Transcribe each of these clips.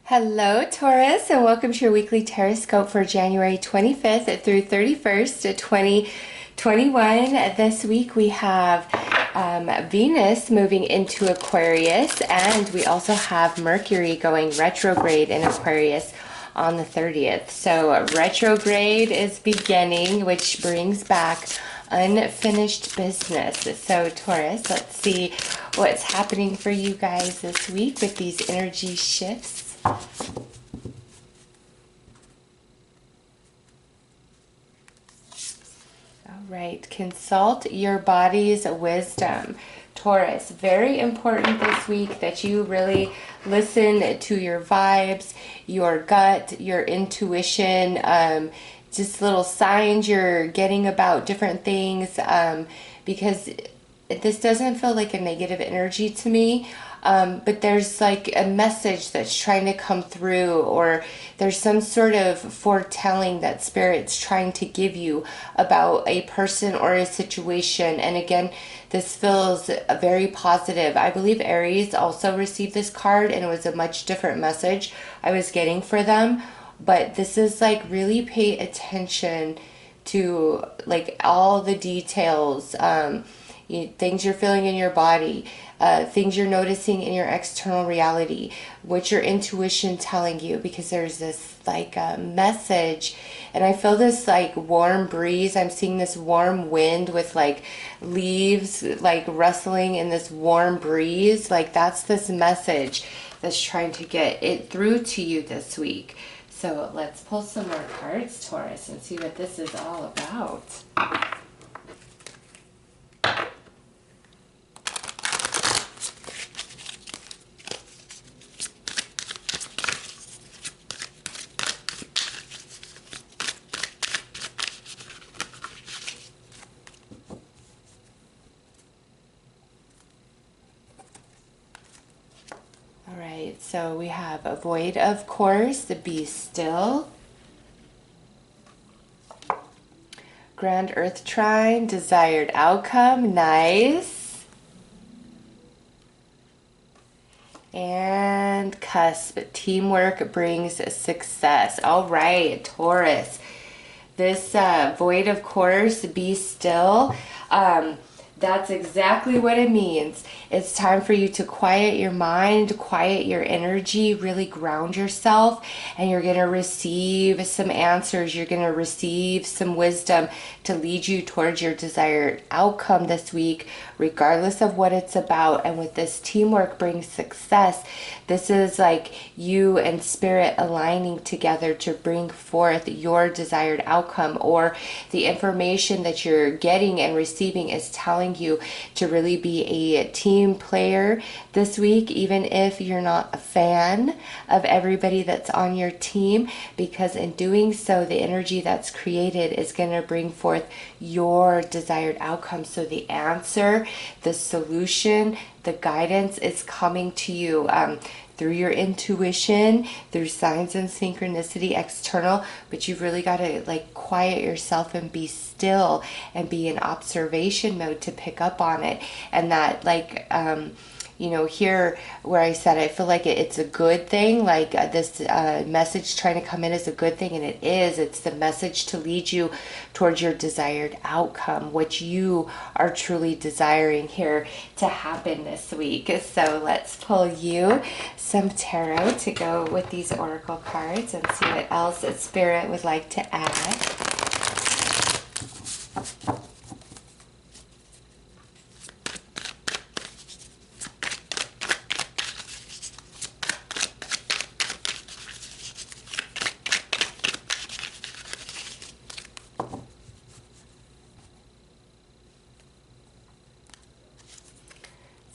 Hello, Taurus, and welcome to your weekly Tarotscope for January 25th through 31st, 2021. This week we have Venus moving into Aquarius, and we also have Mercury going retrograde in Aquarius on the 30th. So retrograde is beginning, which brings back unfinished business. So Taurus, let's see what's happening for you guys this week with these energy shifts. All right, consult your body's wisdom. Taurus, very important this week that you really listen to your vibes, your gut, your intuition, just little signs you're getting about different things, because this doesn't feel like a negative energy to me. But there's like a message that's trying to come through, or there's some sort of foretelling that Spirit's trying to give you about a person or a situation. And again, this feels very positive. I believe Aries also received this card, and it was a much different message I was getting for them. But this is like, really pay attention to like all the details, things you're feeling in your body, things you're noticing in your external reality, what your intuition telling you, because there's this like message, and I feel this like warm breeze. I'm seeing this warm wind with like leaves like rustling in this warm breeze. Like that's this message that's trying to get it through to you this week. So let's pull some more cards, Taurus, and see what this is all about. Alright, so we have avoid, of course, the be still. Grand Earth Trine, desired outcome, nice. And cusp, teamwork brings success. Alright, Taurus. This void, of course, be still. That's exactly what it means. It's time for you to quiet your mind, quiet your energy, really ground yourself, and you're going to receive some answers. You're going to receive some wisdom to lead you towards your desired outcome this week, regardless of what it's about. And with this teamwork brings success, this is like you and Spirit aligning together to bring forth your desired outcome, or the information that you're getting and receiving is telling you to really be a team player this week, even if you're not a fan of everybody that's on your team, because in doing so, the energy that's created is going to bring forth your desired outcome. So the answer, the solution, the guidance is coming to you through your intuition, through signs and synchronicity external, but you've really got to like quiet yourself and be still and be in observation mode to pick up on it. And that like here where I said I feel like it's a good thing, like this message trying to come in is a good thing, and it is. It's the message to lead you towards your desired outcome, what you are truly desiring here to happen this week. So let's pull you some tarot to go with these oracle cards and see what else Spirit would like to add.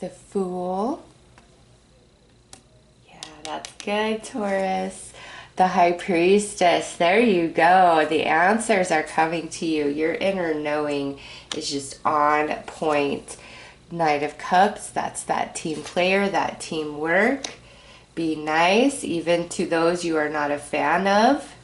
The Fool. Yeah, that's good, Taurus. The High Priestess. There you go. The answers are coming to you. Your inner knowing is just on point. Knight of Cups. That's that team player, that teamwork. Be nice, even to those you are not a fan of.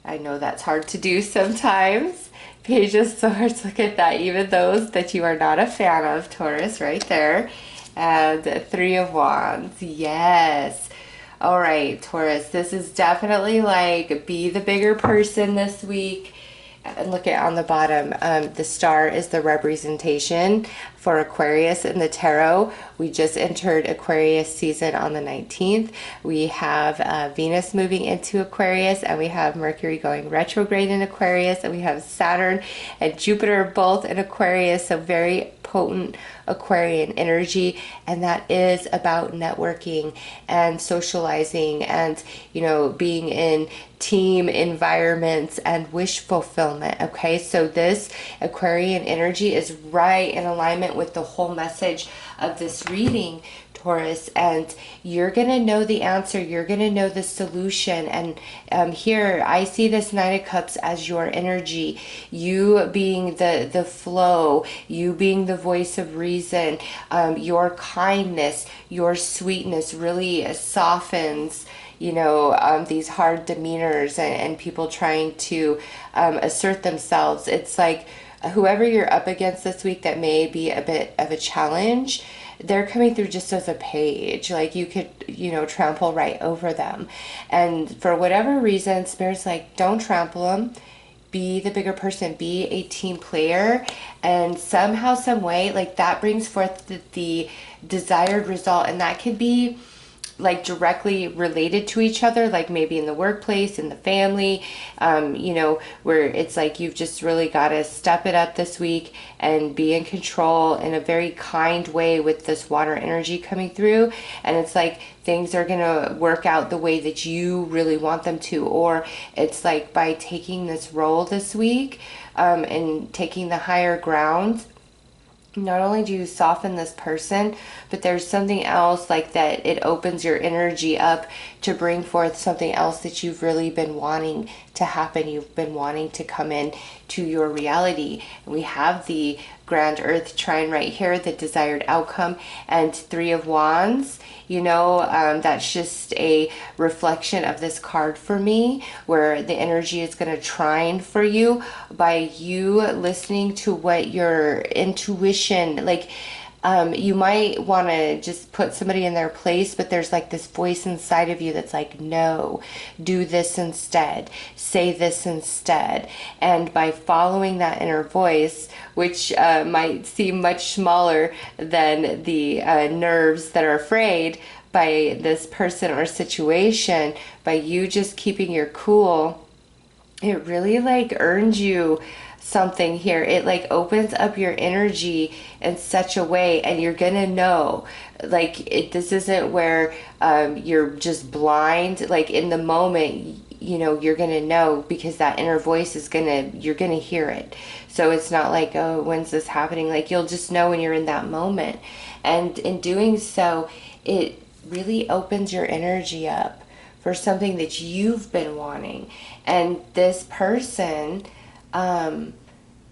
I know that's hard to do sometimes. Page of Swords, look at that. Even those that you are not a fan of, Taurus, right there. And Three of Wands, yes. All right, Taurus, this is definitely like be the bigger person this week. And look at on the bottom, the star is the representation for Aquarius in the tarot. We just entered Aquarius season on the 19th. We have Venus moving into Aquarius, and we have Mercury going retrograde in Aquarius, and we have Saturn and Jupiter both in Aquarius, so very potent Aquarian energy, and that is about networking and socializing and, you know, being in team environments and wish fulfillment. Okay, so this Aquarian energy is right in alignment with the whole message of this reading, Taurus, and you're gonna know the answer, you're gonna know the solution. And here I see this Nine of Cups as your energy, you being the flow, you being the voice of reason. Your kindness, your sweetness really softens, you know, these hard demeanors and people trying to assert themselves. It's like whoever you're up against this week that may be a bit of a challenge, they're coming through just as a page. Like you could, you know, trample right over them. And for whatever reason, Spirit's like, don't trample them. Be the bigger person, be a team player, and somehow, some way, like that brings forth the desired result. And that could be like directly related to each other, like maybe in the workplace, in the family, you know, where it's like you've just really got to step it up this week and be in control in a very kind way with this water energy coming through. And it's like things are going to work out the way that you really want them to. Or it's like by taking this role this week and taking the higher ground, not only do you soften this person, but there's something else like that. It opens your energy up to bring forth something else that you've really been wanting to happen. You've been wanting to come in to your reality. And we have the Grand Earth trine right here, the desired outcome, and Three of Wands. You know, that's just a reflection of this card for me, where the energy is going to trine for you by you listening to what your intuition, like, you might want to just put somebody in their place, but there's like this voice inside of you that's like, no, do this instead, say this instead. And by following that inner voice, which might seem much smaller than the nerves that are afraid by this person or situation, by you just keeping your cool, it really like earns you something here. It like opens up your energy in such a way, and you're gonna know, like, this isn't where you're just blind, like in the moment, you know, you're gonna know because that inner voice is you're gonna hear it. So it's not like, oh, when's this happening? Like, you'll just know when you're in that moment. And in doing so, it really opens your energy up for something that you've been wanting. And this person,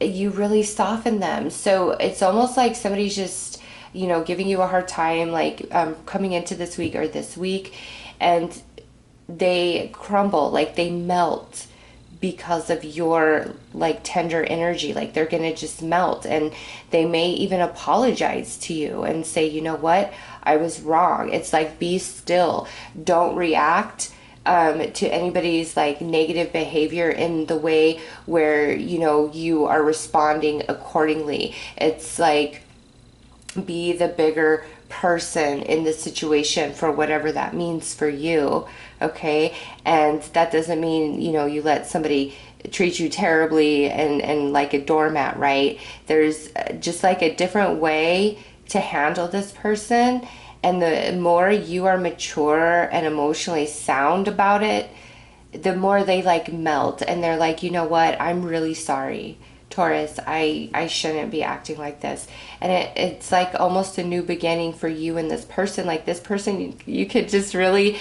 you really soften them. So it's almost like somebody's just, you know, giving you a hard time, like coming into this week or this week, and they crumble, like they melt because of your like tender energy. Like they're gonna just melt, and they may even apologize to you and say, you know what, I was wrong. It's like, be still, don't react to anybody's like negative behavior in the way where, you know, you are responding accordingly. It's like, be the bigger person in the situation for whatever that means for you. Okay. And that doesn't mean, you know, you let somebody treat you terribly and like a doormat, right? There's just like a different way to handle this person. And the more you are mature and emotionally sound about it, the more they like melt, and they're like, you know what, I'm really sorry, Taurus, I shouldn't be acting like this. And it's like almost a new beginning for you and this person. Like this person, you could just really,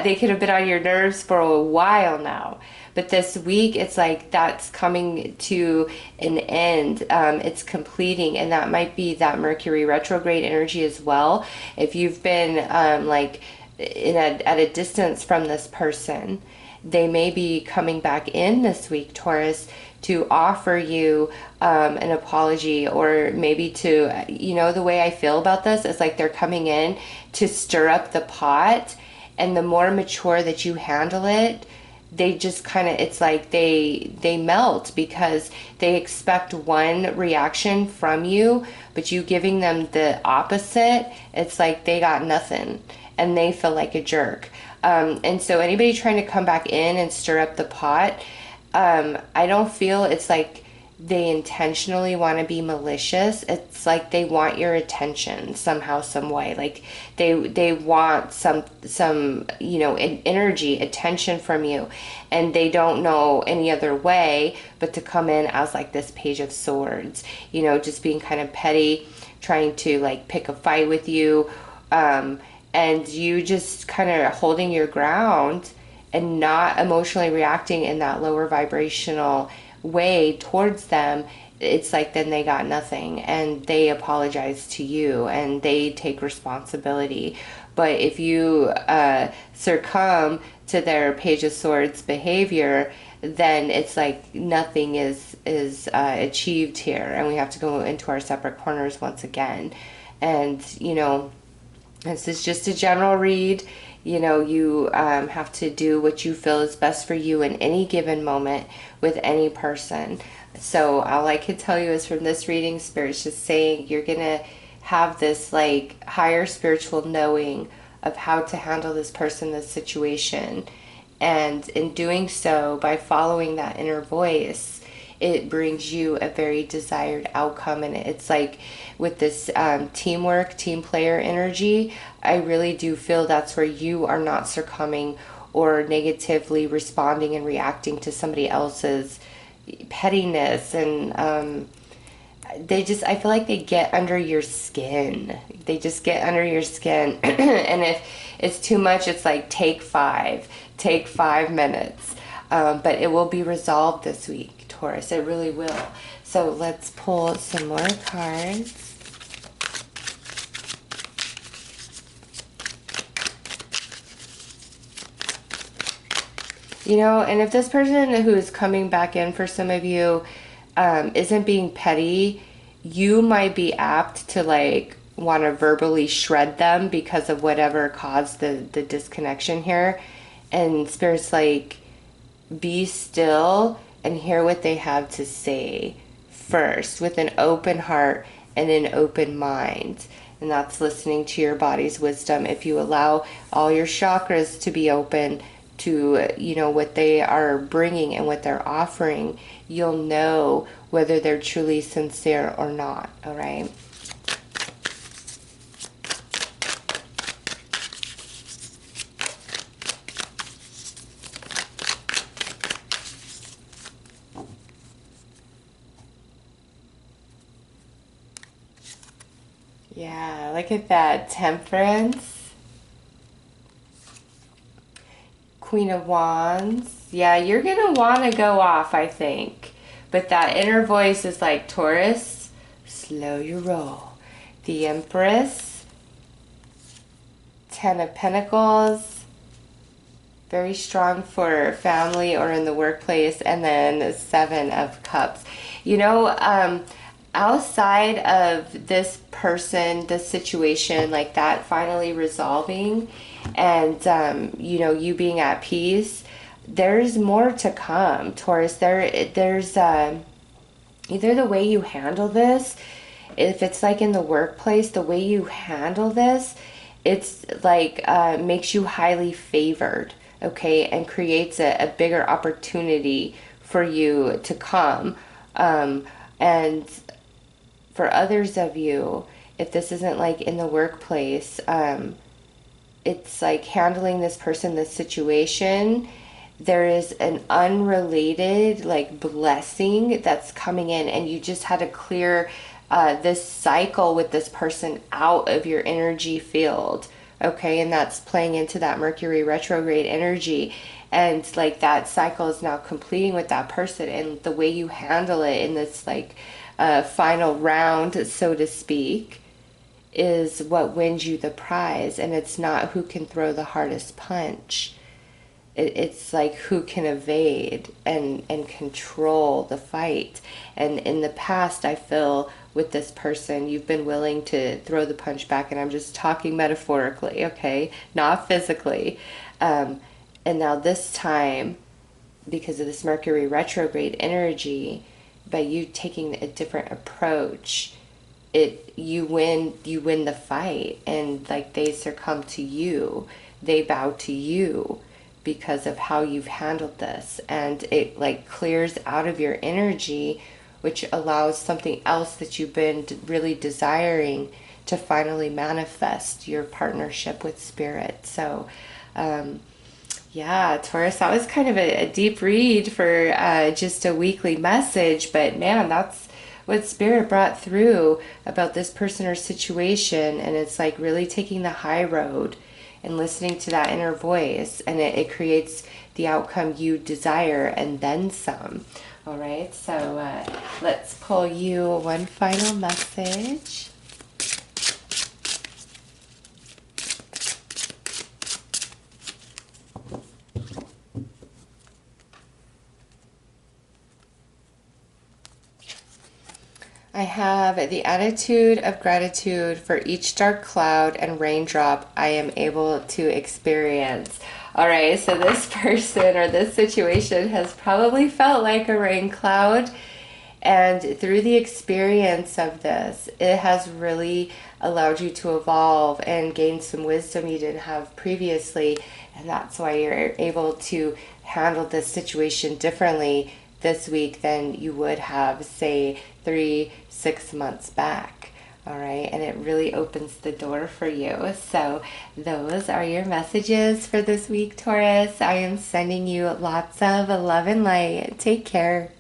they could have been on your nerves for a while now. But this week, it's like that's coming to an end. It's completing, and that might be that Mercury retrograde energy as well. If you've been like at a distance from this person, they may be coming back in this week, Taurus, to offer you an apology, or maybe to, you know, the way I feel about this is like they're coming in to stir up the pot And the more mature that you handle it, they just kind of, it's like they melt, because they expect one reaction from you, but you giving them the opposite, it's like they got nothing and they feel like a jerk. And so anybody trying to come back in and stir up the pot, I don't feel it's like they intentionally want to be malicious. It's like they want your attention somehow, some way. Like they want some energy, attention from you, and they don't know any other way but to come in as like this Page of Swords, just being kind of petty, trying to like pick a fight with you, and you just kind of holding your ground and not emotionally reacting in that lower vibrational way towards them. It's like then they got nothing, and they apologize to you and they take responsibility. But if you succumb to their Page of Swords behavior, then it's like nothing is achieved here, and we have to go into our separate corners once again. And this is just a general read. You have to do what you feel is best for you in any given moment with any person. So all I can tell you is from this reading, Spirit's just saying you're going to have this like higher spiritual knowing of how to handle this person, this situation. And in doing so, by following that inner voice, it brings you a very desired outcome. And it's like with this teamwork, team player energy, I really do feel that's where you are not succumbing or negatively responding and reacting to somebody else's pettiness. And I feel like they get under your skin. They just get under your skin. And if it's too much, it's like take 5 minutes. But it will be resolved this week, Taurus. It really will. So let's pull some more cards. And if this person who's coming back in for some of you isn't being petty, you might be apt to like want to verbally shred them because of whatever caused the disconnection here. And Spirit's like, be still and hear what they have to say first with an open heart and an open mind. And that's listening to your body's wisdom. If you allow all your chakras to be open to what they are bringing and what they're offering, you'll know whether they're truly sincere or not. All right. Yeah, look at that. Temperance. Queen of Wands. Yeah, you're going to want to go off, I think. But that inner voice is like, Taurus, slow your roll. The Empress. 10 of Pentacles. Very strong for family or in the workplace. And then the 7 of Cups. Outside of this person, this situation, like that finally resolving, and you being at peace, there's more to come, Taurus. There's either the way you handle this, if it's like in the workplace, the way you handle this, it's like makes you highly favored, okay, and creates a bigger opportunity for you to come. And for others of you, if this isn't like in the workplace, it's like handling this person, this situation, there is an unrelated like blessing that's coming in, and you just had to clear this cycle with this person out of your energy field, okay? And that's playing into that Mercury retrograde energy, and like that cycle is now completing with that person, and the way you handle it in this like final round, so to speak, is what wins you the prize. And it's not who can throw the hardest punch. It's like who can evade and control the fight. And in the past, I feel with this person. You've been willing to throw the punch back, and I'm just talking metaphorically, okay? Not physically. And now this time, because of this Mercury retrograde energy, by you taking a different approach, you win the fight, and like they succumb to you, they bow to you because of how you've handled this, and it like clears out of your energy, which allows something else that you've been really desiring to finally manifest, your partnership with spirit. So yeah, Taurus, that was kind of a deep read for just a weekly message, but man, that's what Spirit brought through about this person or situation. And it's like really taking the high road and listening to that inner voice, and it creates the outcome you desire and then some. All right, so let's pull you one final message. I have the attitude of gratitude for each dark cloud and raindrop I am able to experience. All right, so this person or this situation has probably felt like a rain cloud. And through the experience of this, it has really allowed you to evolve and gain some wisdom you didn't have previously. And that's why you're able to handle this situation differently this week than you would have, say, 3-6 months back. All right, and it really opens the door for you. So those are your messages for this week, Taurus. I am sending you lots of love and light. Take care.